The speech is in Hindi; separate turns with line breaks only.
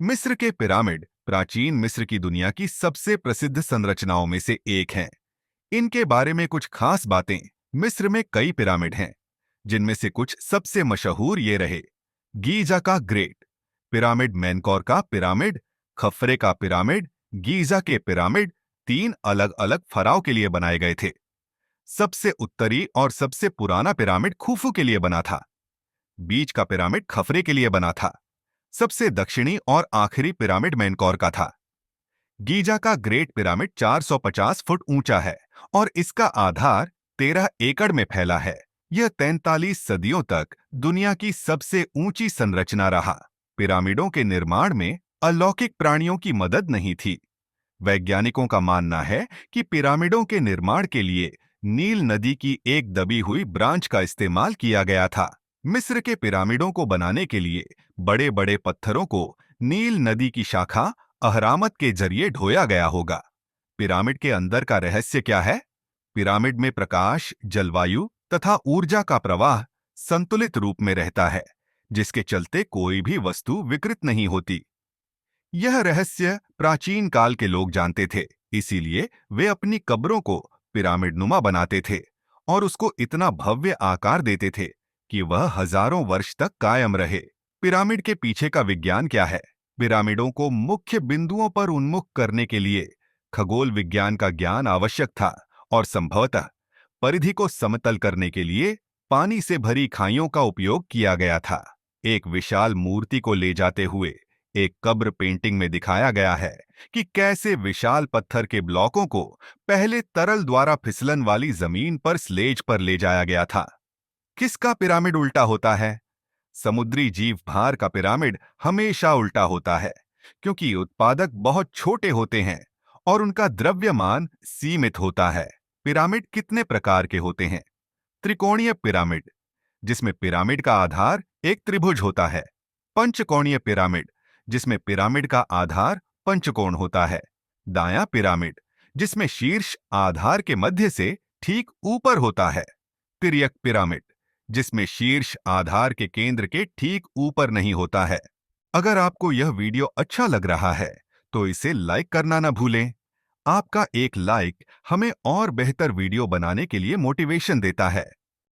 मिस्र के पिरामिड प्राचीन मिस्र की दुनिया की सबसे प्रसिद्ध संरचनाओं में से एक हैं। इनके बारे में कुछ खास बातें। मिस्र में कई पिरामिड हैं, जिनमें से कुछ सबसे मशहूर ये रहे। गीजा का ग्रेट पिरामिड, मेनकौर का पिरामिड, खफरे का पिरामिड, गीजा के पिरामिड तीन अलग अलग फराव के लिए बनाए गए थे। सबसे उत्तरी और सबसे पुराना पिरामिड खुफू के लिए बना था। बीच का पिरामिड खफरे के लिए बना था। सबसे दक्षिणी और आखिरी पिरामिड मेनकौर का था। गीजा का ग्रेट पिरामिड 450 फुट ऊंचा है और इसका आधार 13 एकड़ में फैला है। यह 43 सदियों तक दुनिया की सबसे ऊंची संरचना रहा। पिरामिडों के निर्माण में अलौकिक प्राणियों की मदद नहीं थी। वैज्ञानिकों का मानना है कि पिरामिडों के निर्माण के लिए नील नदी की एक दबी हुई ब्रांच का इस्तेमाल किया गया था। मिस्र के पिरामिडों को बनाने के लिए बड़े बड़े पत्थरों को नील नदी की शाखा अहरामत के जरिए ढोया गया होगा। पिरामिड के अंदर का रहस्य क्या है? पिरामिड में प्रकाश, जलवायु तथा ऊर्जा का प्रवाह संतुलित रूप में रहता है, जिसके चलते कोई भी वस्तु विकृत नहीं होती। यह रहस्य प्राचीन काल के लोग जानते थे, इसीलिए वे अपनी कब्रों को पिरामिड नुमा बनाते थे और उसको इतना भव्य आकार देते थे कि वह हजारों वर्ष तक कायम रहे। पिरामिड के पीछे का विज्ञान क्या है? पिरामिडों को मुख्य बिंदुओं पर उन्मुख करने के लिए खगोल विज्ञान का ज्ञान आवश्यक था और संभवतः परिधि को समतल करने के लिए पानी से भरी खाइयों का उपयोग किया गया था। एक विशाल मूर्ति को ले जाते हुए एक कब्र पेंटिंग में दिखाया गया है कि कैसे विशाल पत्थर के ब्लॉकों को पहले तरल द्वारा फिसलन वाली जमीन पर स्लेज पर ले जाया गया था। किसका पिरामिड उल्टा होता है? समुद्री जीव भार का पिरामिड हमेशा उल्टा होता है, क्योंकि उत्पादक बहुत छोटे होते हैं और उनका द्रव्यमान सीमित होता है। पिरामिड कितने प्रकार के होते हैं? त्रिकोणीय पिरामिड, जिसमें पिरामिड का आधार एक त्रिभुज होता है। पंचकोणीय पिरामिड, जिसमें पिरामिड का आधार पंचकोण होता है। दायां पिरामिड, जिसमें शीर्ष आधार के मध्य से ठीक ऊपर होता है। तिर्यक पिरामिड, जिसमें शीर्ष आधार के केंद्र के ठीक ऊपर नहीं होता है। अगर आपको यह वीडियो अच्छा लग रहा है तो इसे लाइक करना न भूलें। आपका एक लाइक हमें और बेहतर वीडियो बनाने के लिए मोटिवेशन देता है।